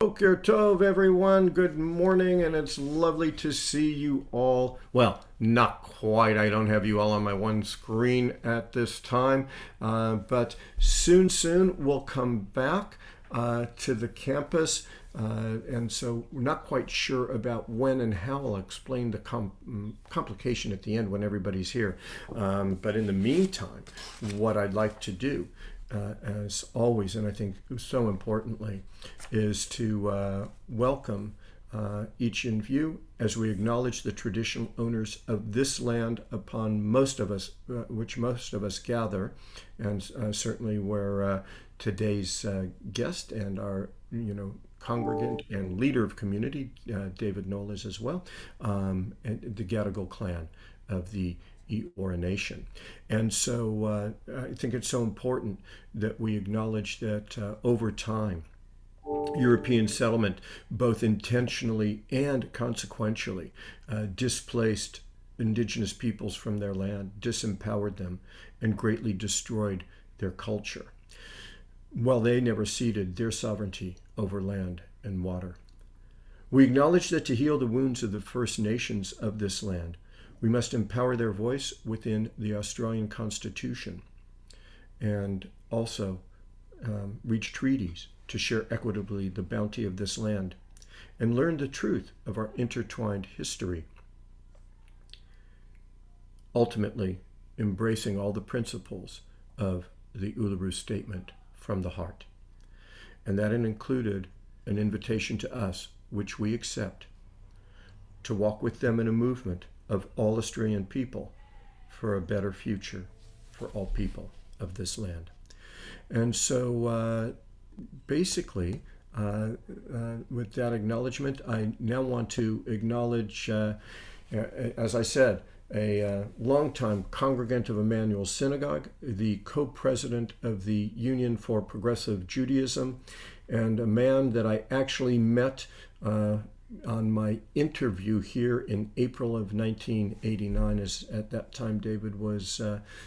Boker Tov, everyone. Good morning, and it's lovely to see you all. Well, not quite. I don't have you all on my one screen at this time, but soon we'll come back to the campus. And so we're not quite sure about when and how. I'll explain the complication at the end when everybody's here. But in the meantime, what I'd like to do, as always, and I think so importantly, is to welcome each of you as we acknowledge the traditional owners of this land upon which most of us gather, and certainly where today's guest and our, congregant and leader of community, David Knoll, is as well, and the Gadigal clan of the Eora Nation. And so I think it's so important that we acknowledge that over time, European settlement, both intentionally and consequentially, displaced indigenous peoples from their land, disempowered them, and greatly destroyed their culture, while they never ceded their sovereignty over land and water. We acknowledge that to heal the wounds of the First Nations of this land, we must empower their voice within the Australian Constitution and also reach treaties to share equitably the bounty of this land and learn the truth of our intertwined history, ultimately embracing all the principles of the Uluru Statement from the heart. And that included an invitation to us, which we accept, to walk with them in a movement of all Australian people for a better future for all people of this land. And so basically, with that acknowledgement, I now want to acknowledge, as I said, a longtime congregant of Emanuel Synagogue, the co-president of the Union for Progressive Judaism, and a man that I actually met on my interview here in April of 1989, as at that time David was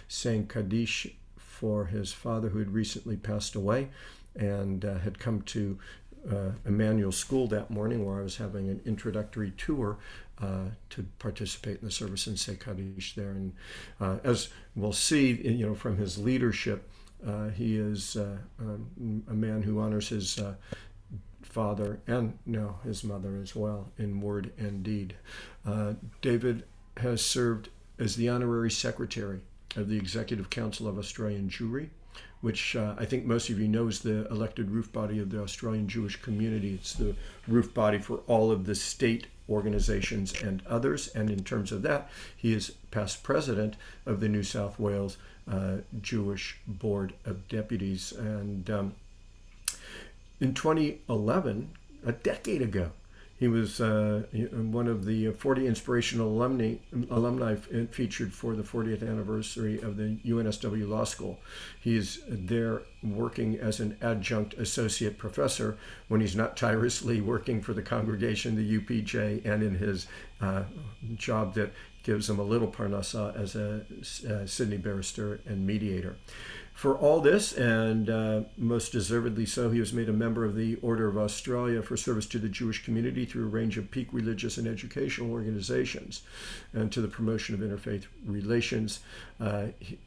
saying Kaddish for his father, who had recently passed away, and had come to Emanuel School that morning, where I was having an introductory tour to participate in the service and say Kaddish there. And as we'll see, from his leadership, he is a man who honors his father and now his mother as well in word and deed. David has served as the honorary secretary of the Executive Council of Australian Jewry, which I think most of you know is the elected roof body of the Australian Jewish community. It's the roof body for all of the state organizations and others. And in terms of that, he is past president of the New South Wales Jewish Board of Deputies. And in 2011, a decade ago, he was one of the 40 inspirational alumni featured for the 40th anniversary of the UNSW Law School. He is there working as an adjunct associate professor when he's not tirelessly working for the congregation, the UPJ, and in his job that gives him a little parnassa as a Sydney barrister and mediator. For all this, and most deservedly so, he was made a member of the Order of Australia for service to the Jewish community through a range of peak religious and educational organizations and to the promotion of interfaith relations.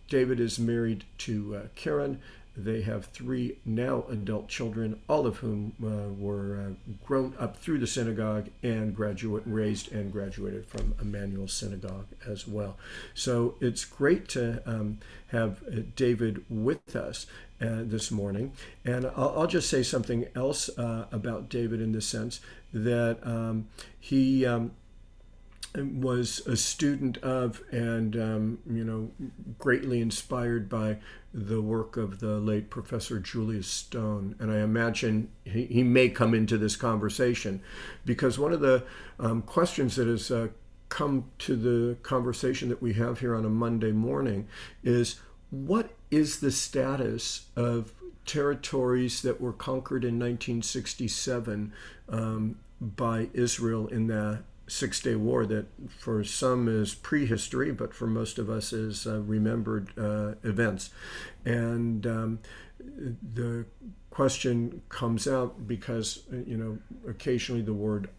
David is married to Karen. They have 3 now adult children, all of whom were grown up through the synagogue and raised and graduated from Emanuel Synagogue as well. So it's great to have David with us this morning. And I'll just say something else about David in the sense that he was a student of and greatly inspired by the work of the late Professor Julius Stone. And I imagine he may come into this conversation because one of the questions that has come to the conversation that we have here on a Monday morning is, what is the status of territories that were conquered in 1967 by Israel in the Six-Day War, that for some is prehistory, but for most of us is remembered events. And the question comes out because, occasionally the word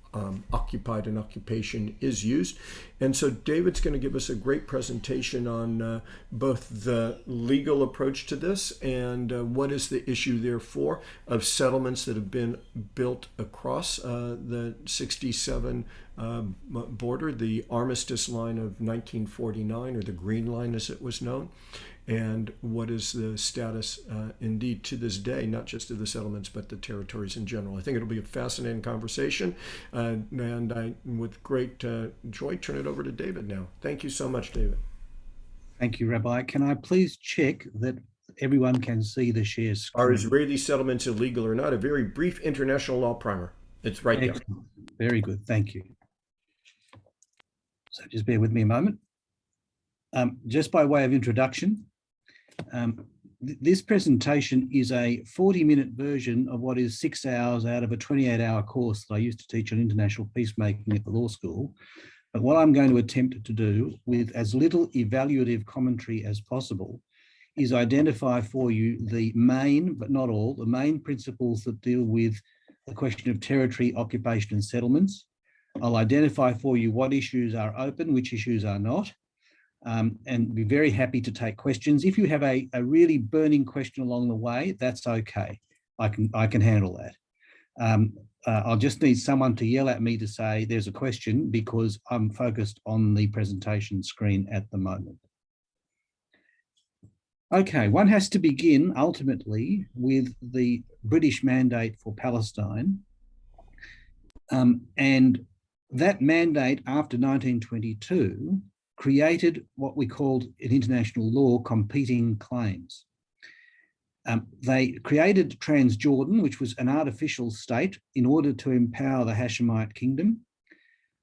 occupied and occupation is used. And so David's going to give us a great presentation on both the legal approach to this and what is the issue, therefore, of settlements that have been built across the 67 border, the Armistice Line of 1949, or the Green Line as it was known, and what is the status indeed to this day, not just of the settlements, but the territories in general. I think it'll be a fascinating conversation, and I, with great joy, turn it over to David now. Thank you so much, David. Thank you, Rabbi. Can I please check that everyone can see the share screen? Are Israeli settlements illegal or not? A very brief international law primer. It's right there. Very good, thank you. So just bear with me a moment. Just by way of introduction, this presentation is a 40-minute version of what is 6 hours out of a 28-hour course that I used to teach on international peacemaking at the law school. But what I'm going to attempt to do with as little evaluative commentary as possible is identify for you the main, but not all, the main principles that deal with the question of territory, occupation and settlements. I'll identify for you what issues are open, which issues are not. And be very happy to take questions. If you have a really burning question along the way, that's okay. I can handle that. I'll just need someone to yell at me to say there's a question, because I'm focused on the presentation screen at the moment. Okay, one has to begin ultimately with the British mandate for Palestine. And that mandate after 1922 created what we called in international law competing claims. They created Transjordan, which was an artificial state, in order to empower the Hashemite kingdom.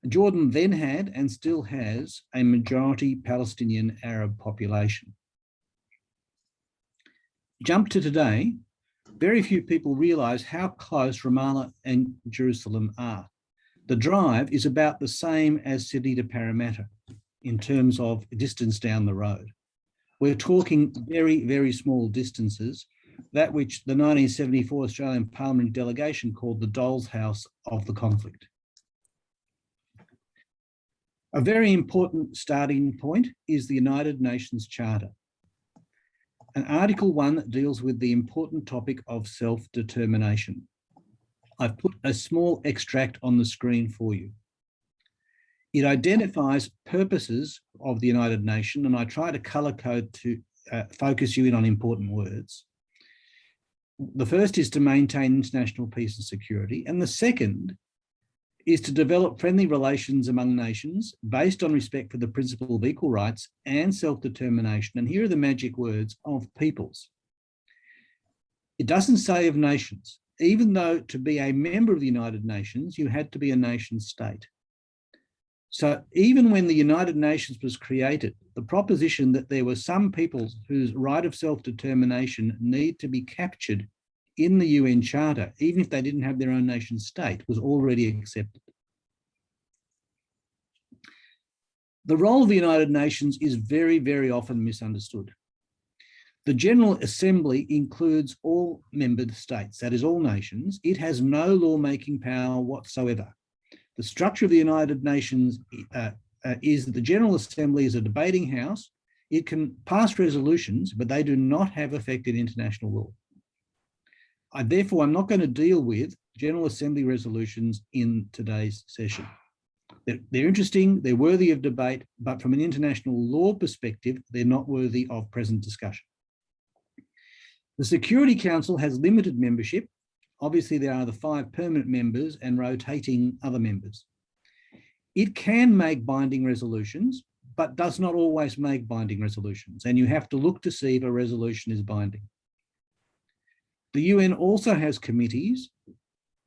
Jordan then had and still has a majority Palestinian Arab population. Jump to today, very few people realise how close Ramallah and Jerusalem are. The drive is about the same as Sydney to Parramatta in terms of distance down the road. We're talking very, very small distances, that which the 1974 Australian Parliament delegation called the doll's house of the conflict. A very important starting point is the United Nations Charter. And Article 1 deals with the important topic of self-determination. I've put a small extract on the screen for you. It identifies purposes of the United Nations, and I try to colour code to focus you in on important words. The first is to maintain international peace and security, and the second is to develop friendly relations among nations based on respect for the principle of equal rights and self-determination. And here are the magic words: of peoples. It doesn't say of nations, even though to be a member of the United Nations, you had to be a nation state. So even when the United Nations was created, the proposition that there were some peoples whose right of self-determination need to be captured in the UN Charter, even if they didn't have their own nation state, was already accepted. The role of the United Nations is very, very often misunderstood. The General Assembly includes all member states, that is all nations. It has no lawmaking power whatsoever. The structure of the United Nations is that the General Assembly is a debating house. It can pass resolutions, but they do not have effect in international law. Therefore, I'm not going to deal with General Assembly resolutions in today's session. They're interesting, they're worthy of debate, but from an international law perspective, they're not worthy of present discussion. The Security Council has limited membership. Obviously, there are the 5 permanent members and rotating other members. It can make binding resolutions, but does not always make binding resolutions, and you have to look to see if a resolution is binding. The UN also has committees,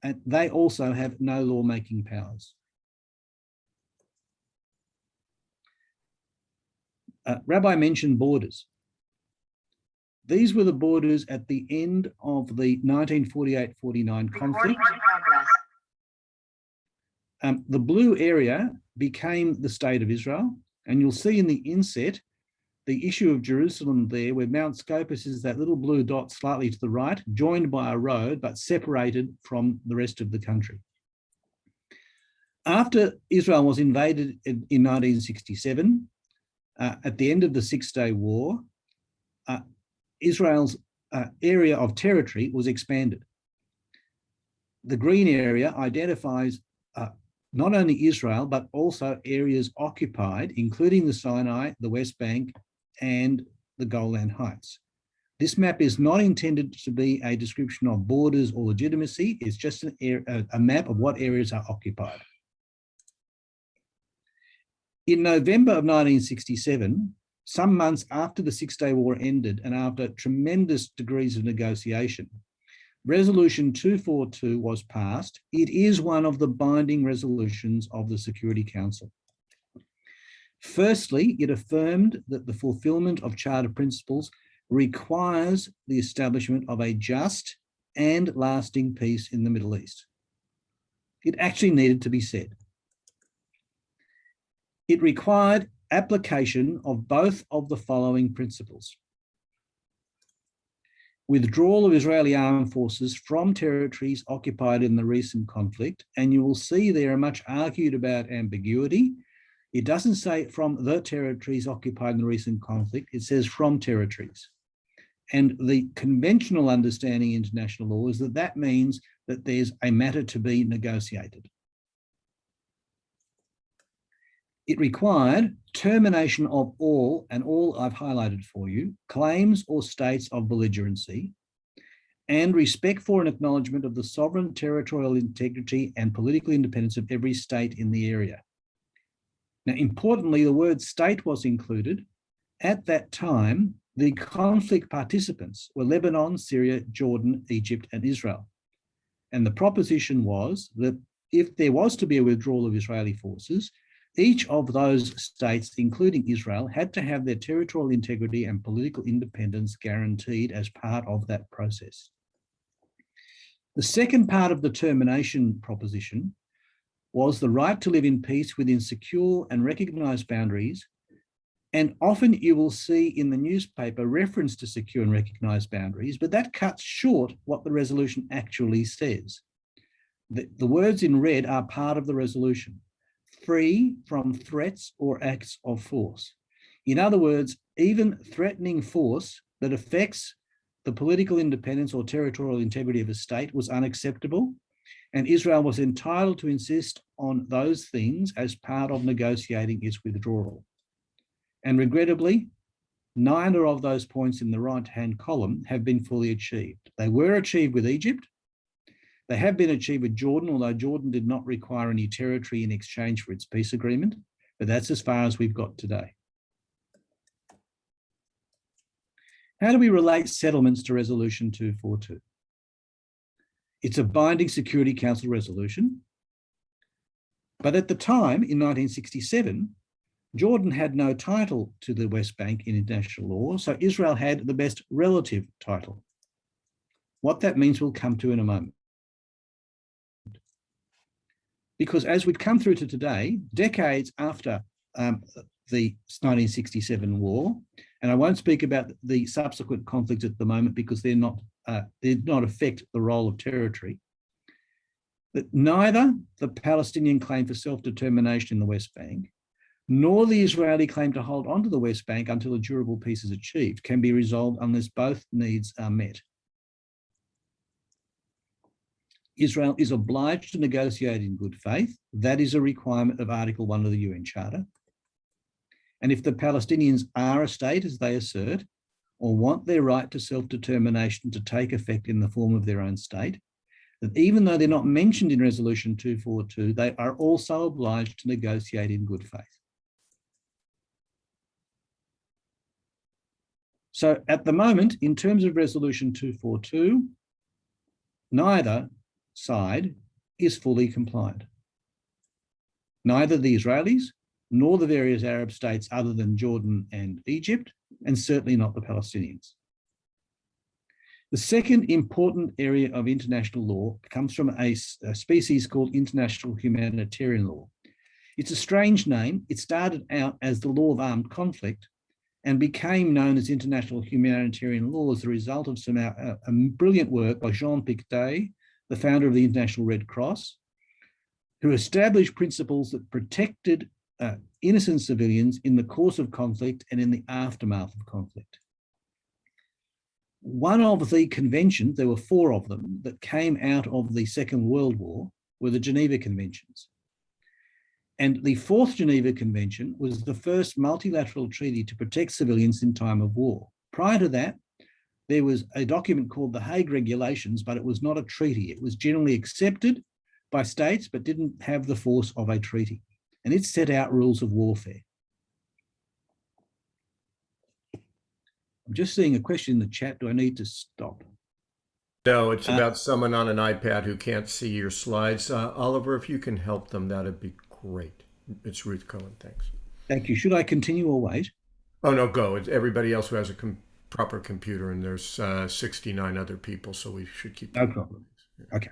and they also have no lawmaking powers. Rabbi mentioned borders. These were the borders at the end of the 1948-49 conflict. The blue area became the State of Israel, and you'll see in the inset the issue of Jerusalem there, where Mount Scopus is that little blue dot slightly to the right, joined by a road, but separated from the rest of the country. After Israel was invaded in 1967, at the end of the Six-Day War, Israel's area of territory was expanded. The green area identifies not only Israel, but also areas occupied, including the Sinai, the West Bank, and the Golan Heights. This map is not intended to be a description of borders or legitimacy. It's just a map of what areas are occupied. In November of 1967, some months after the Six-Day War ended and after tremendous degrees of negotiation, Resolution 242 was passed. It is one of the binding resolutions of the Security Council. Firstly, it affirmed that the fulfillment of Charter principles requires the establishment of a just and lasting peace in the Middle East. It actually needed to be said. It required application of both of the following principles: withdrawal of Israeli armed forces from territories occupied in the recent conflict, and you will see there are much argued about ambiguity. It doesn't say from the territories occupied in the recent conflict, it says from territories. And the conventional understanding in international law is that that means that there's a matter to be negotiated. It required termination of all, and all I've highlighted for you, claims or states of belligerency, and respect for and acknowledgement of the sovereign territorial integrity and political independence of every state in the area. Now, importantly, the word state was included. At that time, the conflict participants were Lebanon, Syria, Jordan, Egypt, and Israel. And the proposition was that if there was to be a withdrawal of Israeli forces, each of those states, including Israel, had to have their territorial integrity and political independence guaranteed as part of that process. The second part of the termination proposition was the right to live in peace within secure and recognised boundaries. And often you will see in the newspaper reference to secure and recognised boundaries, but that cuts short what the resolution actually says. The words in red are part of the resolution: free from threats or acts of force. In other words, even threatening force that affects the political independence or territorial integrity of a state was unacceptable, and Israel was entitled to insist on those things as part of negotiating its withdrawal. And regrettably, neither of those points in the right-hand column have been fully achieved. They were achieved with Egypt. They have been achieved with Jordan, although Jordan did not require any territory in exchange for its peace agreement, but that's as far as we've got today. How do we relate settlements to Resolution 242? It's a binding Security Council resolution, but at the time, in 1967, Jordan had no title to the West Bank in international law, so Israel had the best relative title. What that means we'll come to in a moment. Because as we've come through to today, decades after the 1967 war, and I won't speak about the subsequent conflicts at the moment because they did not affect the role of territory, that neither the Palestinian claim for self-determination in the West Bank nor the Israeli claim to hold on to the West Bank until a durable peace is achieved can be resolved unless both needs are met. Israel is obliged to negotiate in good faith. That is a requirement of Article 1 of the UN Charter. And if the Palestinians are a state, as they assert, or want their right to self-determination to take effect in the form of their own state, that even though they're not mentioned in Resolution 242, they are also obliged to negotiate in good faith. So at the moment, in terms of Resolution 242, neither side is fully compliant. Neither the Israelis nor the various Arab states other than Jordan and Egypt, and certainly not the Palestinians. The second important area of international law comes from a species called international humanitarian law. It's a strange name. It started out as the law of armed conflict, and became known as international humanitarian law as a result of some brilliant work by Jean Pictet, the founder of the International Red Cross, who established principles that protected innocent civilians in the course of conflict and in the aftermath of conflict. One of the conventions, there were 4 of them, that came out of the Second World War were the Geneva Conventions. And the 4th Geneva Convention was the first multilateral treaty to protect civilians in time of war. Prior to that, there was a document called the Hague Regulations, but it was not a treaty. It was generally accepted by states, but didn't have the force of a treaty. And it set out rules of warfare. I'm just seeing a question in the chat. Do I need to stop? No, it's about someone on an iPad who can't see your slides. Oliver, if you can help them, that'd be great. It's Ruth Cohen, thanks. Thank you. Should I continue or wait? Oh, no, go. It's everybody else who has a proper computer, and there's 69 other people, so we should keep No problem. Yeah. Okay.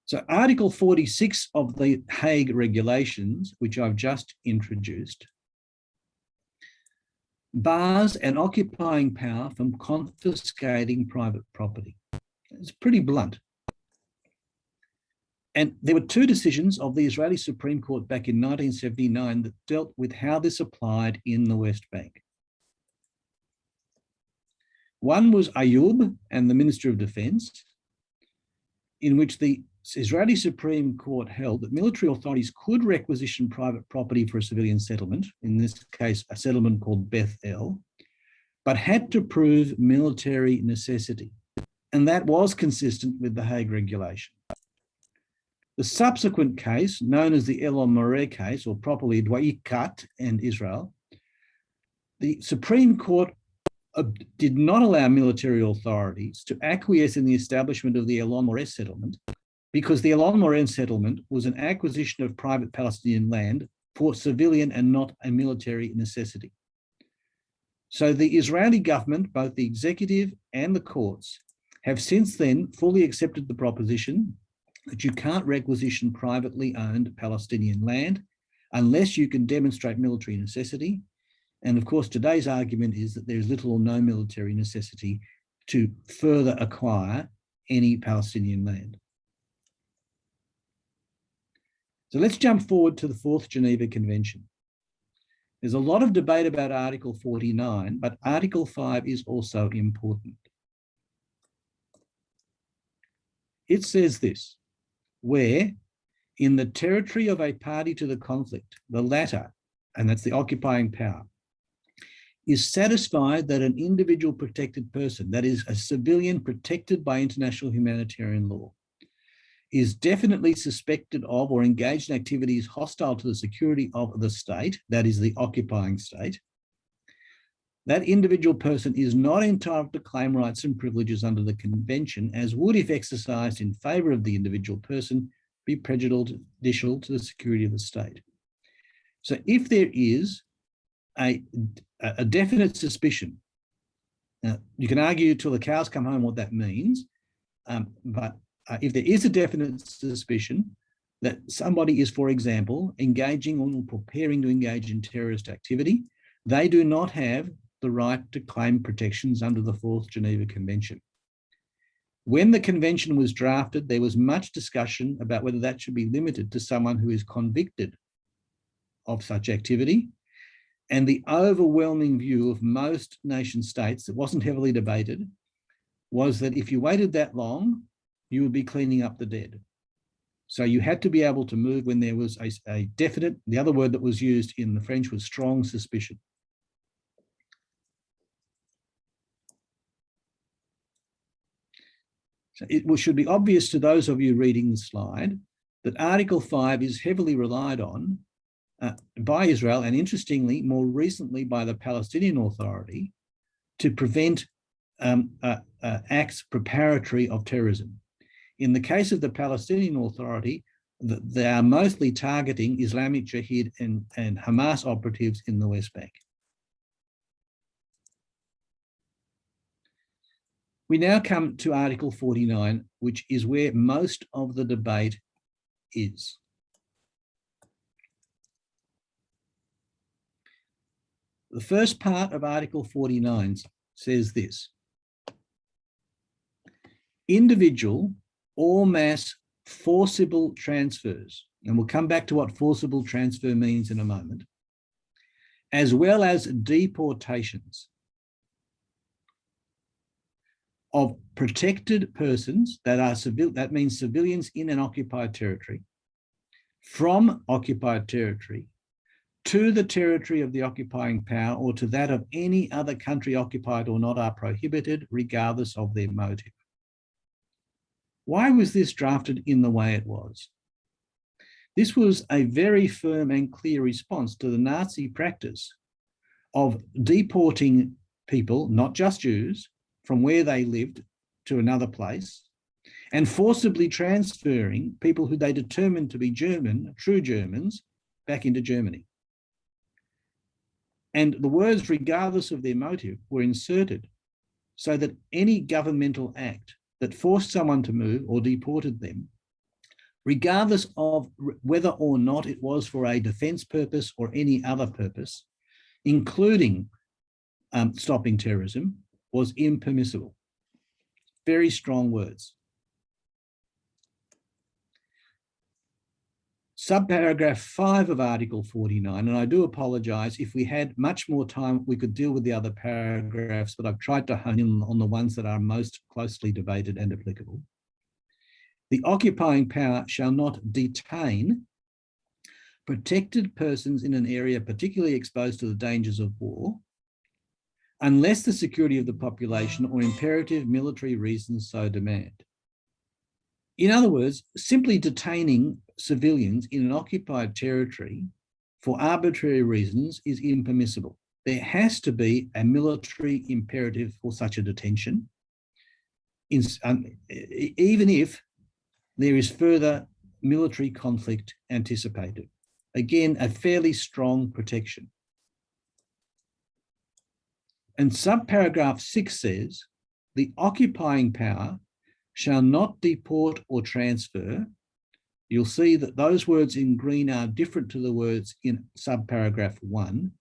So Article 46 of the Hague Regulations, which I've just introduced, bars an occupying power from confiscating private property. It's pretty blunt. And there were 2 decisions of the Israeli Supreme Court back in 1979 that dealt with how this applied in the West Bank. One was Ayub and the Minister of Defense, in which the Israeli Supreme Court held that military authorities could requisition private property for a civilian settlement, in this case, a settlement called Beth El, but had to prove military necessity. And that was consistent with the Hague Regulation. The subsequent case, known as the El Omare case, or properly Dwaikat and Israel, the Supreme Court did not allow military authorities to acquiesce in the establishment of the El Omare settlement, because the El Omare settlement was an acquisition of private Palestinian land for civilian and not a military necessity. So the Israeli government, both the executive and the courts, have since then fully accepted the proposition that you can't requisition privately owned Palestinian land unless you can demonstrate military necessity. And of course, today's argument is that there is little or no military necessity to further acquire any Palestinian land. So let's jump forward to the 4th Geneva Convention. There's a lot of debate about Article 49, but Article 5 is also important. It says this, where in the territory of a party to the conflict, the latter, and that's the occupying power, is satisfied that an individual protected person, that is a civilian protected by international humanitarian law, is definitely suspected of or engaged in activities hostile to the security of the state, that is the occupying state, that individual person is not entitled to claim rights and privileges under the convention, as would, if exercised in favour of the individual person, be prejudicial to the security of the state. So if there is a definite suspicion, you can argue till the cows come home what that means, but if there is a definite suspicion that somebody is, for example, engaging or preparing to engage in terrorist activity, they do not have the right to claim protections under the 4th Geneva Convention. When the convention was drafted, there was much discussion about whether that should be limited to someone who is convicted of such activity. And the overwhelming view of most nation states, that wasn't heavily debated, was that if you waited that long, you would be cleaning up the dead. So you had to be able to move when there was a definite, the other word that was used in the French was strong suspicion. So it should be obvious to those of you reading the slide that Article 5 is heavily relied on by Israel, and interestingly, more recently by the Palestinian Authority, to prevent acts preparatory of terrorism. In the case of the Palestinian Authority, they are mostly targeting Islamic Jihad and Hamas operatives in the West Bank. We now come to Article 49, which is where most of the debate is. The first part of Article 49 says this: individual or mass forcible transfers, and we'll come back to what forcible transfer means in a moment, as well as deportations of protected persons, that are civil, that means civilians in an occupied territory, from occupied territory to the territory of the occupying power or to that of any other country occupied or not, are prohibited regardless of their motive. Why was this drafted in the way it was? This was a very firm and clear response to the Nazi practice of deporting people, not just Jews, from where they lived to another place, and forcibly transferring people who they determined to be German, true Germans, back into Germany. And the words regardless of their motive were inserted so that any governmental act that forced someone to move or deported them, regardless of whether or not it was for a defence purpose or any other purpose, including stopping terrorism, was impermissible. Very strong words. Subparagraph 5 of Article 49, and I do apologise, if we had much more time, we could deal with the other paragraphs, but I've tried to hone in on the ones that are most closely debated and applicable. The occupying power shall not detain protected persons in an area particularly exposed to the dangers of war, unless the security of the population or imperative military reasons so demand. In other words, simply detaining civilians in an occupied territory for arbitrary reasons is impermissible. There has to be a military imperative for such a detention, even if there is further military conflict anticipated. Again, a fairly strong protection. And subparagraph 6 says, the occupying power shall not deport or transfer. You'll see that those words in green are different to the words in subparagraph 1.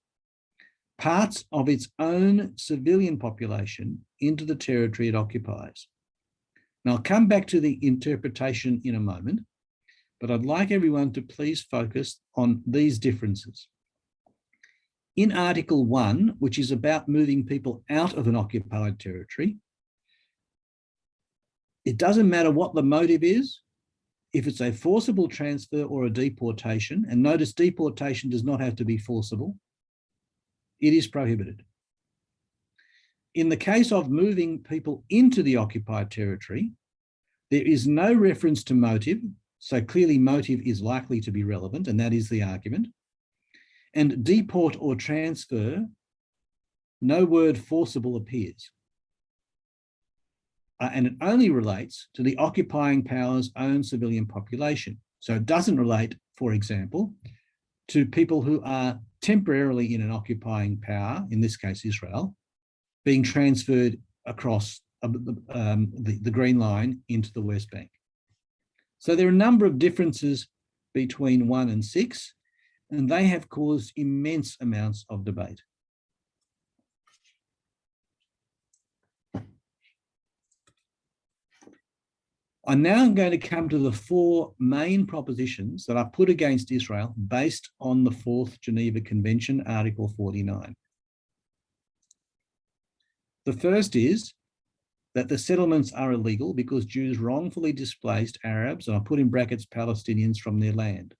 Parts of its own civilian population into the territory it occupies. Now, I'll come back to the interpretation in a moment, but I'd like everyone to please focus on these differences. In Article 1, which is about moving people out of an occupied territory, it doesn't matter what the motive is, if it's a forcible transfer or a deportation, and notice deportation does not have to be forcible, it is prohibited. In the case of moving people into the occupied territory, there is no reference to motive, so clearly motive is likely to be relevant, and that is the argument. And deport or transfer, no word forcible appears. And it only relates to the occupying power's own civilian population. So it doesn't relate, for example, to people who are temporarily in an occupying power, in this case Israel, being transferred across the Green Line into the West Bank. So there are a number of differences between 1 and 6, and they have caused immense amounts of debate. I'm now going to come to the 4 main propositions that are put against Israel based on the 4th Geneva Convention, Article 49. The first is that the settlements are illegal because Jews wrongfully displaced Arabs, and I put in brackets Palestinians, from their land.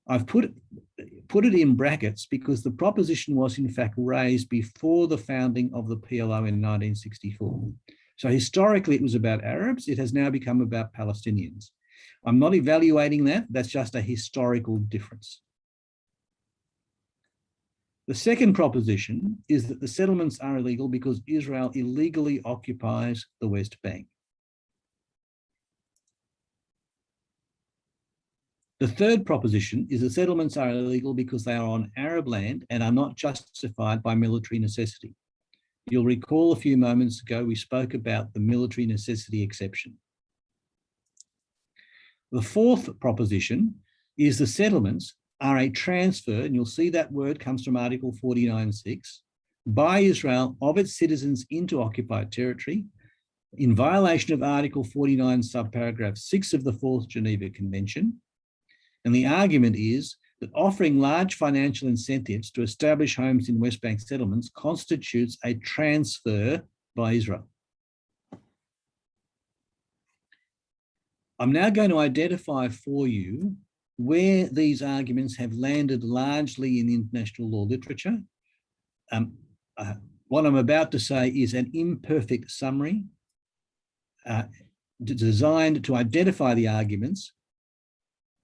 I've put it in brackets because the proposition was in fact raised before the founding of the PLO in 1964. So historically it was about Arabs, it has now become about Palestinians. I'm not evaluating that, that's just a historical difference. The second proposition is that the settlements are illegal because Israel illegally occupies the West Bank. The third proposition is the settlements are illegal because they are on Arab land and are not justified by military necessity. You'll recall a few moments ago we spoke about the military necessity exception. The fourth proposition is the settlements are a transfer, and you'll see that word comes from Article 49.6, by Israel of its citizens into occupied territory in violation of Article 49, subparagraph 6 of the Fourth Geneva Convention. And the argument is that offering large financial incentives to establish homes in West Bank settlements constitutes a transfer by Israel. I'm now going to identify for you where these arguments have landed largely in international law literature. What I'm about to say is an imperfect summary designed to identify the arguments,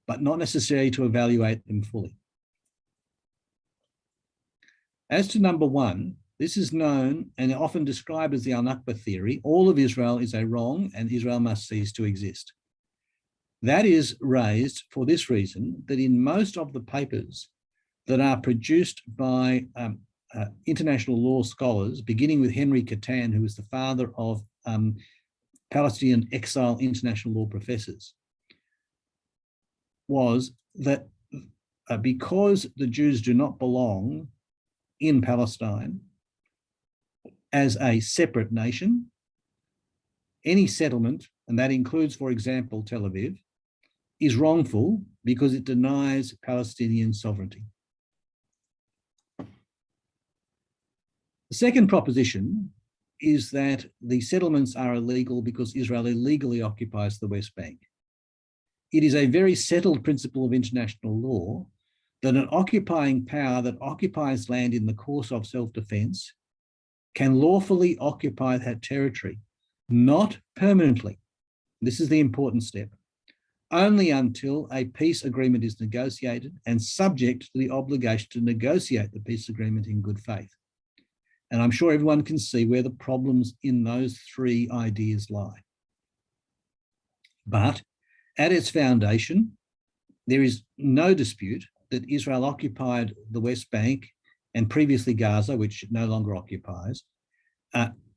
but not necessarily to evaluate them fully. As to number one, this is known and often described as the Al-Nakba theory. All of Israel is a wrong and Israel must cease to exist. That is raised for this reason, that in most of the papers that are produced by international law scholars, beginning with Henry Catan, who was the father of Palestinian exile international law professors, was that because the Jews do not belong in Palestine as a separate nation, any settlement, and that includes, for example, Tel Aviv, is wrongful because it denies Palestinian sovereignty. The second proposition is that the settlements are illegal because Israel illegally occupies the West Bank. It is a very settled principle of international law that an occupying power that occupies land in the course of self-defense can lawfully occupy that territory, not permanently. This is the important step. Only until a peace agreement is negotiated and subject to the obligation to negotiate the peace agreement in good faith. And I'm sure everyone can see where the problems in those three ideas lie. But at its foundation, there is no dispute that Israel occupied the West Bank and previously Gaza, which it no longer occupies,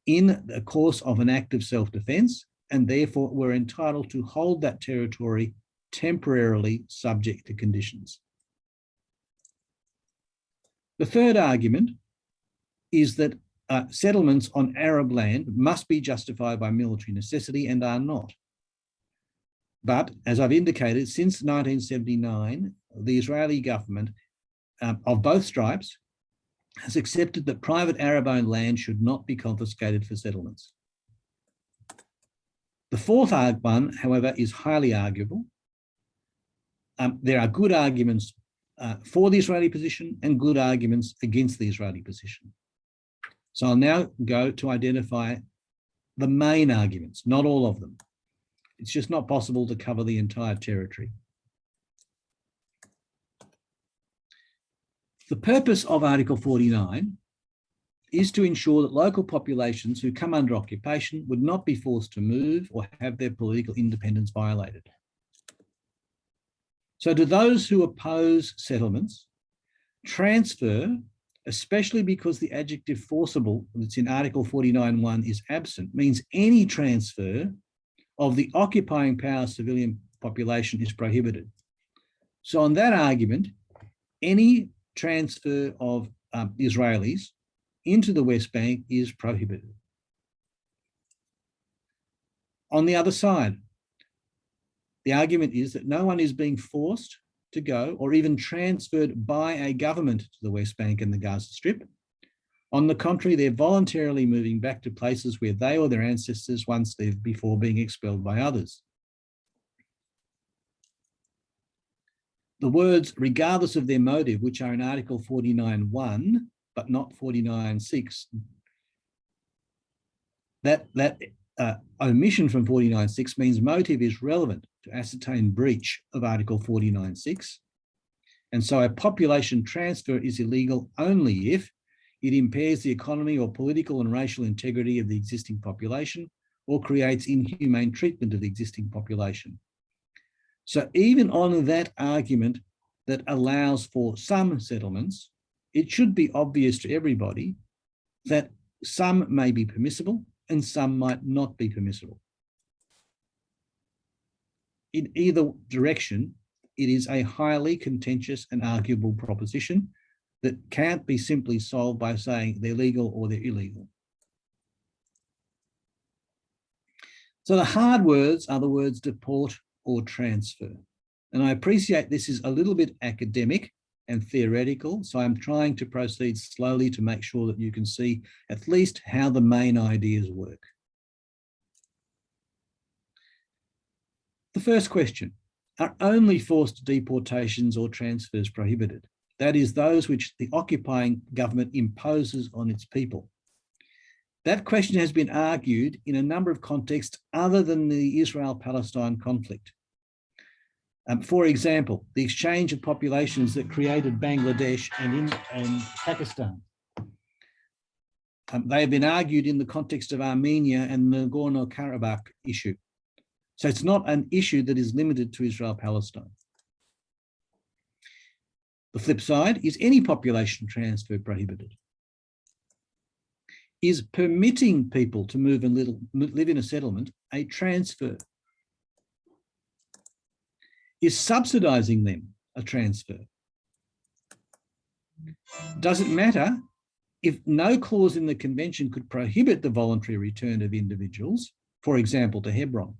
in the course of an act of self-defense, and therefore were entitled to hold that territory temporarily subject to conditions. The third argument is that settlements on Arab land must be justified by military necessity and are not. But as I've indicated, since 1979, the Israeli government of both stripes has accepted that private Arab-owned land should not be confiscated for settlements. The fourth one, however, is highly arguable. There are good arguments for the Israeli position and good arguments against the Israeli position. So I'll now go to identify the main arguments, not all of them. It's just not possible to cover the entire territory. The purpose of Article 49 is to ensure that local populations who come under occupation would not be forced to move or have their political independence violated. So to those who oppose settlements, transfer, especially because the adjective forcible that's in Article 49.1 is absent, means any transfer of the occupying power civilian population is prohibited. So on that argument, any transfer of Israelis into the West Bank is prohibited. On the other side, the argument is that no one is being forced to go or even transferred by a government to the West Bank and the Gaza Strip. On the contrary, they're voluntarily moving back to places where they or their ancestors once lived before being expelled by others. The words, regardless of their motive, which are in Article 49.1, but not 49.6, that omission from 49.6 means motive is relevant to ascertain breach of Article 49.6. And so a population transfer is illegal only if it impairs the economy or political and racial integrity of the existing population or creates inhumane treatment of the existing population. So even on that argument that allows for some settlements, it should be obvious to everybody that some may be permissible and some might not be permissible. In either direction, it is a highly contentious and arguable proposition that can't be simply solved by saying they're legal or they're illegal. So the hard words are the words deport or transfer. And I appreciate this is a little bit academic and theoretical, so I'm trying to proceed slowly to make sure that you can see at least how the main ideas work. The first question, are only forced deportations or transfers prohibited? That is, those which the occupying government imposes on its people. That question has been argued in a number of contexts other than the Israel-Palestine conflict. For example, the exchange of populations that created Bangladesh and Pakistan. They have been argued in the context of Armenia and the Nagorno-Karabakh issue. So it's not an issue that is limited to Israel-Palestine. The flip side, is any population transfer prohibited? Is permitting people to move and live in a settlement a transfer? Is subsidising them a transfer? Does it matter if no clause in the convention could prohibit the voluntary return of individuals, for example, to Hebron?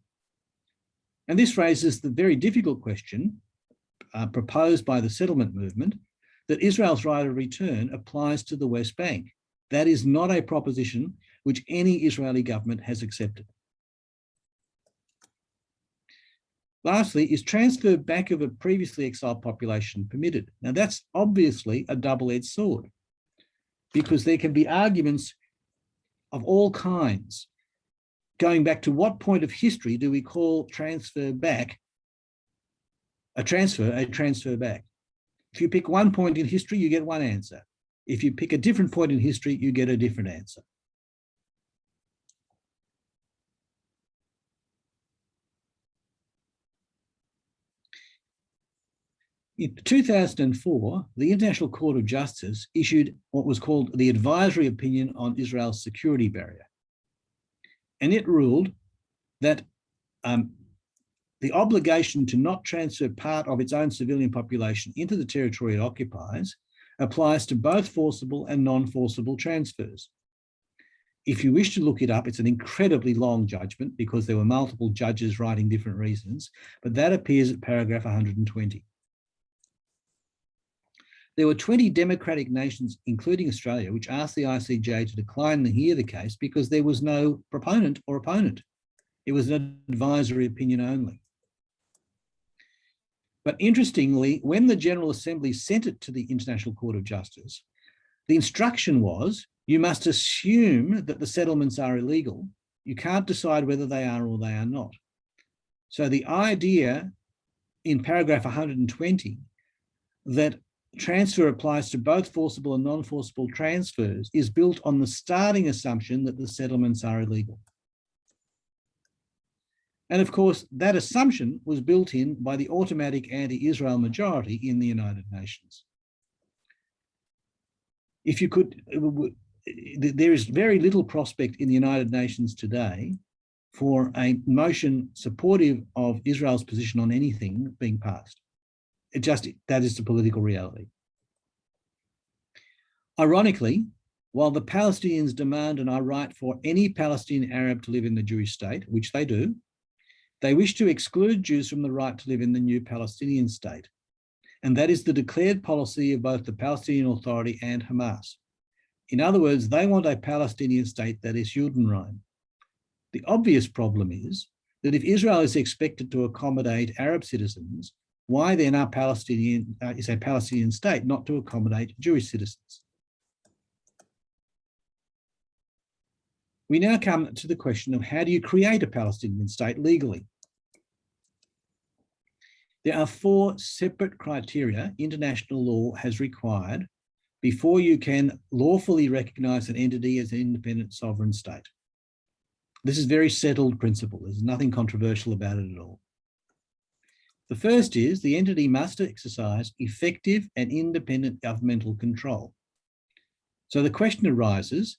And this raises the very difficult question proposed by the settlement movement that Israel's right of return applies to the West Bank. That is not a proposition which any Israeli government has accepted. Lastly, is transfer back of a previously exiled population permitted? Now that's obviously a double-edged sword, because there can be arguments of all kinds. Going back to what point of history do we call transfer back a transfer back? If you pick one point in history, you get one answer. If you pick a different point in history, you get a different answer. In 2004, the International Court of Justice issued what was called the Advisory Opinion on Israel's Security Barrier. And it ruled that the obligation to not transfer part of its own civilian population into the territory it occupies applies to both forcible and non-forcible transfers. If you wish to look it up, it's an incredibly long judgment because there were multiple judges writing different reasons, but that appears at paragraph 120. There were 20 democratic nations, including Australia, which asked the ICJ to decline to hear the case because there was no proponent or opponent. It was an advisory opinion only. But interestingly, when the General Assembly sent it to the International Court of Justice, the instruction was, you must assume that the settlements are illegal. You can't decide whether they are or they are not. So the idea in paragraph 120 that transfer applies to both forcible and non-forcible transfers is built on the starting assumption that the settlements are illegal. And of course, that assumption was built in by the automatic anti-Israel majority in the United Nations. If you could, there is very little prospect in the United Nations today for a motion supportive of Israel's position on anything being passed. That is the political reality. Ironically, while the Palestinians demand and are right for any Palestinian Arab to live in the Jewish state, which they do, they wish to exclude Jews from the right to live in the new Palestinian state. And that is the declared policy of both the Palestinian Authority and Hamas. In other words, they want a Palestinian state that is Judenrein. The obvious problem is that if Israel is expected to accommodate Arab citizens, why then is a Palestinian state not to accommodate Jewish citizens? We now come to the question of how do you create a Palestinian state legally? There are 4 separate criteria international law has required before you can lawfully recognise an entity as an independent sovereign state. This is a very settled principle. There's nothing controversial about it at all. The first is the entity must exercise effective and independent governmental control. So the question arises,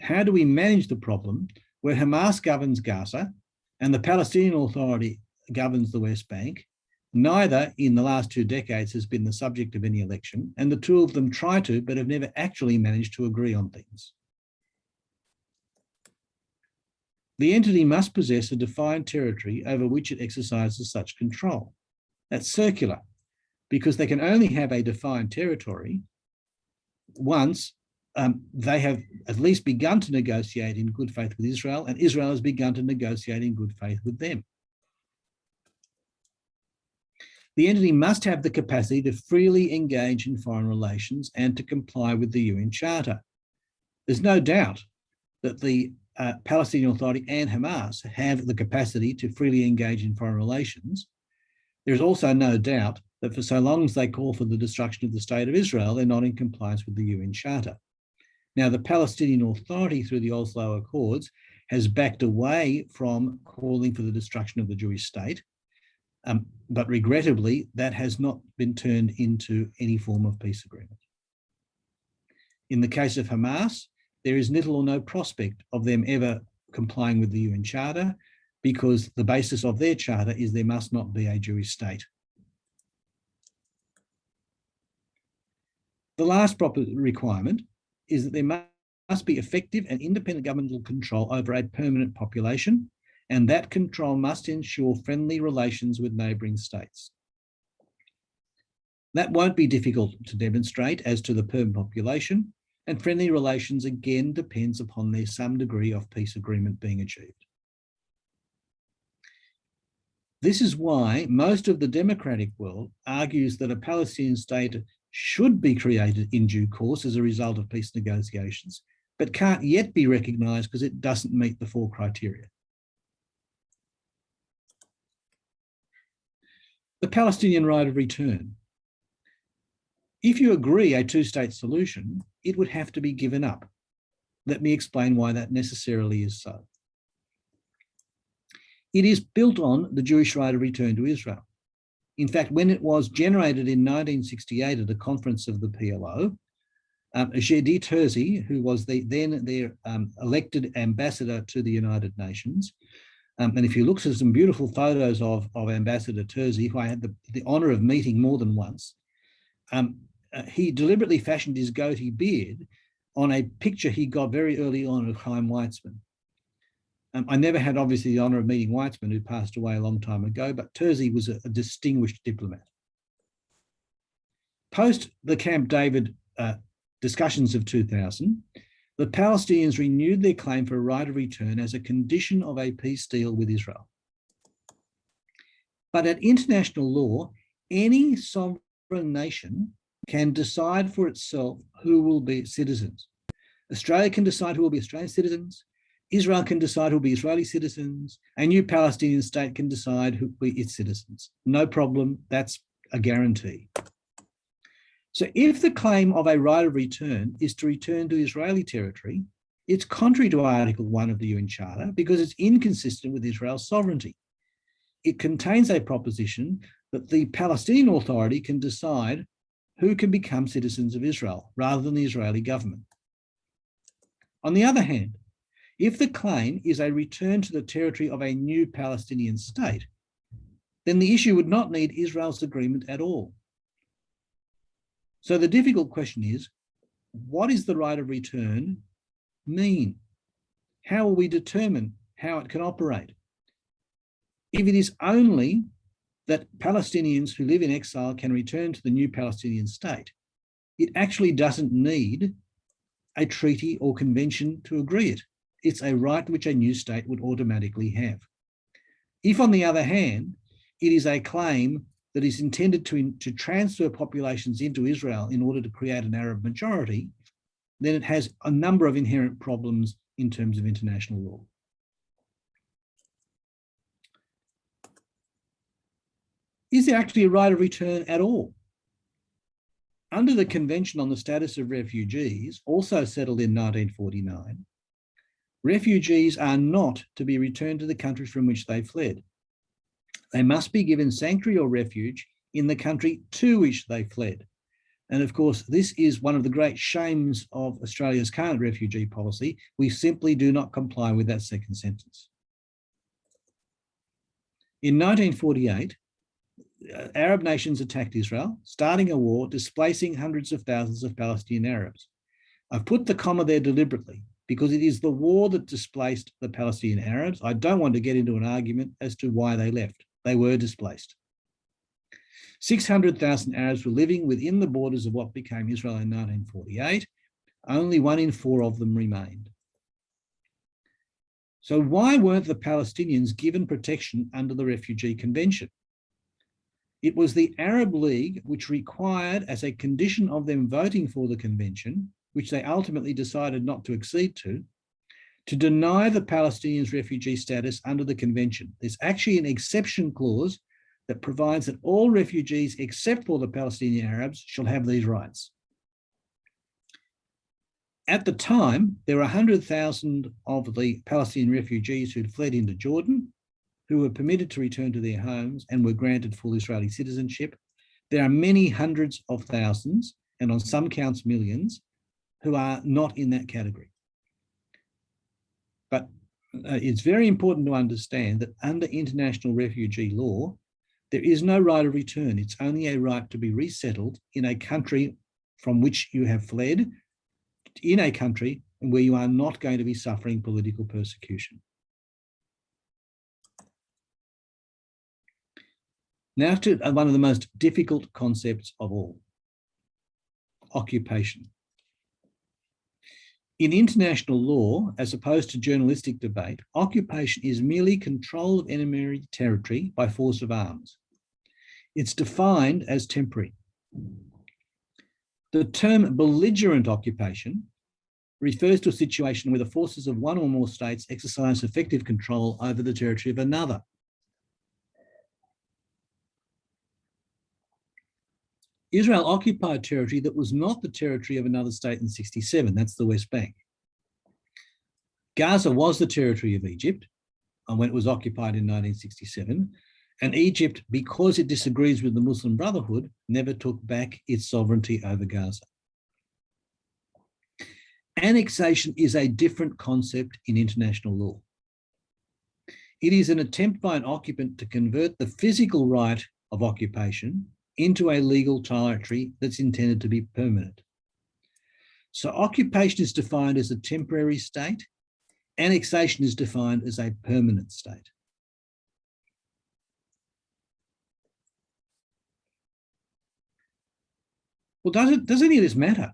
how do we manage the problem where Hamas governs Gaza and the Palestinian Authority governs the West Bank, Neither in the last 2 decades has been the subject of any election, and the two of them try to, but have never actually managed to agree on things. The entity must possess a defined territory over which it exercises such control. That's circular, because they can only have a defined territory once they have at least begun to negotiate in good faith with Israel, and Israel has begun to negotiate in good faith with them. The entity must have the capacity to freely engage in foreign relations and to comply with the UN Charter. There's no doubt that the Palestinian Authority and Hamas have the capacity to freely engage in foreign relations. There's also no doubt that for so long as they call for the destruction of the State of Israel, they're not in compliance with the UN Charter. Now, the Palestinian Authority, through the Oslo Accords, has backed away from calling for the destruction of the Jewish state, but regrettably, that has not been turned into any form of peace agreement. In the case of Hamas, there is little or no prospect of them ever complying with the UN Charter, because the basis of their charter is there must not be a Jewish state. The last proper requirement is that there must be effective and independent governmental control over a permanent population, and that control must ensure friendly relations with neighbouring states. That won't be difficult to demonstrate as to the permanent population, and friendly relations again depends upon there some degree of peace agreement being achieved. This is why most of the democratic world argues that a Palestinian state should be created in due course as a result of peace negotiations, but can't yet be recognised because it doesn't meet the 4 criteria. The Palestinian right of return. If you agree a 2-state solution, it would have to be given up. Let me explain why that necessarily is so. It is built on the Jewish right of return to Israel. In fact, when it was generated in 1968 at a conference of the PLO, Gedi Terzi, who was then their elected ambassador to the United Nations, and if you look at some beautiful photos of Ambassador Terzi, who I had the honour of meeting more than once, he deliberately fashioned his goatee beard on a picture he got very early on of Chaim Weizmann. I never had, obviously, the honour of meeting Weizmann, who passed away a long time ago, but Terzi was a distinguished diplomat. Post the Camp David discussions of 2000, the Palestinians renewed their claim for a right of return as a condition of a peace deal with Israel. But at international law, any sovereign nation can decide for itself who will be its citizens. Australia can decide who will be Australian citizens. Israel can decide who will be Israeli citizens. A new Palestinian state can decide who will be its citizens. No problem, that's a guarantee. So if the claim of a right of return is to return to Israeli territory, it's contrary to Article 1 of the UN Charter because it's inconsistent with Israel's sovereignty. It contains a proposition that the Palestinian Authority can decide who can become citizens of Israel rather than the Israeli government. On the other hand, if the claim is a return to the territory of a new Palestinian state, then the issue would not need Israel's agreement at all. So the difficult question is, what does the right of return mean? How will we determine how it can operate? If it is only that Palestinians who live in exile can return to the new Palestinian state, it actually doesn't need a treaty or convention to agree it. It's a right which a new state would automatically have. If, on the other hand, it is a claim that is intended to transfer populations into Israel in order to create an Arab majority, then it has a number of inherent problems in terms of international law. Is there actually a right of return at all? Under the Convention on the Status of Refugees, also settled in 1949, refugees are not to be returned to the countries from which they fled. They must be given sanctuary or refuge in the country to which they fled. And of course, this is one of the great shames of Australia's current refugee policy. We simply do not comply with that second sentence. In 1948, Arab nations attacked Israel, starting a war, displacing hundreds of thousands of Palestinian Arabs. I've put the comma there deliberately because it is the war that displaced the Palestinian Arabs. I don't want to get into an argument as to why they left. They were displaced. 600,000 Arabs were living within the borders of what became Israel in 1948. Only 1 in 4 of them remained. So why weren't the Palestinians given protection under the Refugee Convention? It was the Arab League which required, as a condition of them voting for the convention, which they ultimately decided not to accede to deny the Palestinians refugee status under the convention. There's actually an exception clause that provides that all refugees except for the Palestinian Arabs shall have these rights. At the time, there were 100,000 of the Palestinian refugees who'd fled into Jordan, who were permitted to return to their homes and were granted full Israeli citizenship. There are many hundreds of thousands, and on some counts millions, who are not in that category. But it's very important to understand that under international refugee law, there is no right of return. It's only a right to be resettled in a country from which you have fled, in a country where you are not going to be suffering political persecution. Now to one of the most difficult concepts of all, occupation. In international law, as opposed to journalistic debate, occupation is merely control of enemy territory by force of arms. It's defined as temporary. The term belligerent occupation refers to a situation where the forces of one or more states exercise effective control over the territory of another. Israel occupied territory that was not the territory of another state in 1967, that's the West Bank. Gaza was the territory of Egypt when it was occupied in 1967, and Egypt, because it disagrees with the Muslim Brotherhood, never took back its sovereignty over Gaza. Annexation is a different concept in international law. It is an attempt by an occupant to convert the physical right of occupation into a legal territory that's intended to be permanent. So occupation is defined as a temporary state. Annexation is defined as a permanent state. Well, does any of this matter?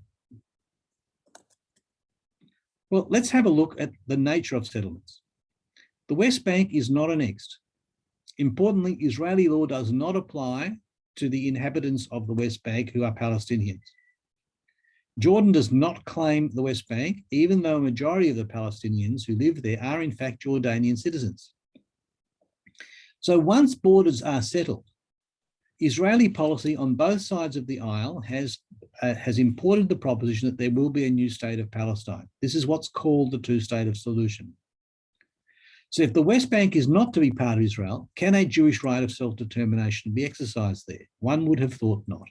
Well, let's have a look at the nature of settlements. The West Bank is not annexed. Importantly, Israeli law does not apply to the inhabitants of the West Bank who are Palestinians. Jordan does not claim the West Bank, even though a majority of the Palestinians who live there are in fact Jordanian citizens. So once borders are settled, Israeli policy on both sides of the aisle has imported the proposition that there will be a new state of Palestine. This is what's called the two-state solution. So if the West Bank is not to be part of Israel, can a Jewish right of self-determination be exercised there? One would have thought not.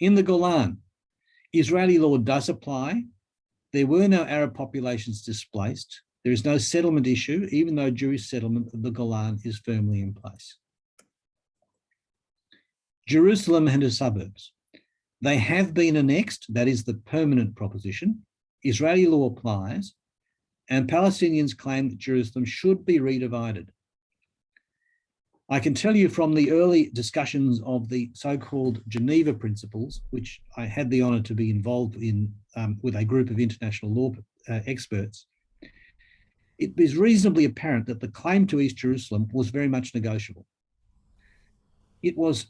In the Golan, Israeli law does apply. There were no Arab populations displaced. There is no settlement issue, even though Jewish settlement of the Golan is firmly in place. Jerusalem and her suburbs. They have been annexed, that is the permanent proposition. Israeli law applies, and Palestinians claim that Jerusalem should be redivided. I can tell you from the early discussions of the so-called Geneva principles, which I had the honour to be involved in with a group of international law experts, it is reasonably apparent that the claim to East Jerusalem was very much negotiable. It was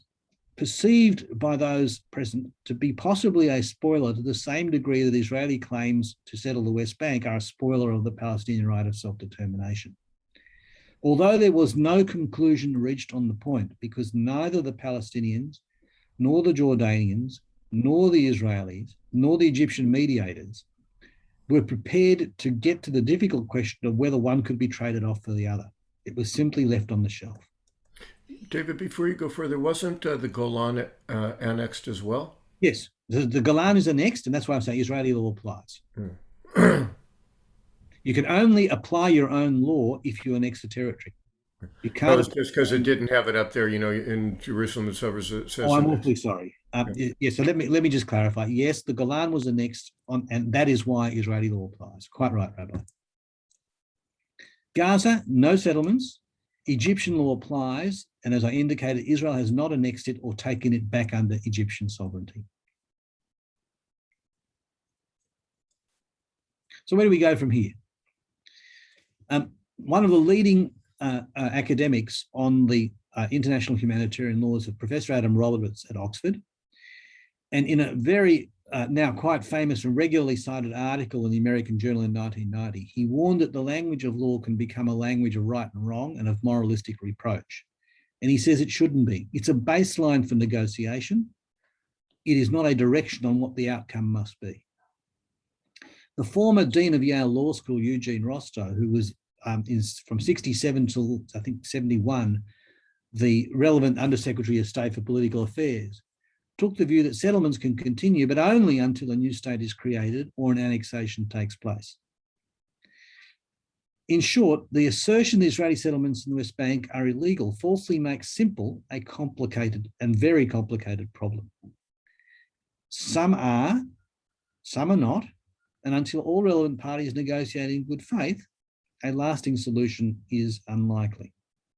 perceived by those present to be possibly a spoiler to the same degree that Israeli claims to settle the West Bank are a spoiler of the Palestinian right of self-determination. Although there was no conclusion reached on the point, because neither the Palestinians, nor the Jordanians, nor the Israelis, nor the Egyptian mediators were prepared to get to the difficult question of whether one could be traded off for the other. It was simply left on the shelf. David, before you go further, wasn't the Golan annexed as well? Yes, the Golan is annexed, and that's why I'm saying Israeli law applies. You can only apply your own law if you annex a territory. You Well, can't. it's just because it didn't have it up there, in Jerusalem. It says Oh, I'm in awfully it. sorry. Yeah. Yeah, so let me just clarify. Yes, the Golan was annexed on, and that is why Israeli law applies. Quite right, Rabbi. Gaza, no settlements. Egyptian law applies, and as I indicated, Israel has not annexed it or taken it back under Egyptian sovereignty. So where do we go from here? One of the leading academics on the international humanitarian laws is Professor Adam Roberts at Oxford. And in a very now quite famous and regularly cited article in the American Journal in 1990, he warned that the language of law can become a language of right and wrong and of moralistic reproach. And he says it shouldn't be. It's a baseline for negotiation. It is not a direction on what the outcome must be. The former Dean of Yale Law School, Eugene Rostow, who was from 67 till I think 71, the relevant Undersecretary of State for Political Affairs, took the view that settlements can continue, but only until a new state is created or an annexation takes place. In short, the assertion the Israeli settlements in the West Bank are illegal falsely makes simple a complicated and very complicated problem. Some are not, and until all relevant parties negotiate in good faith, a lasting solution is unlikely.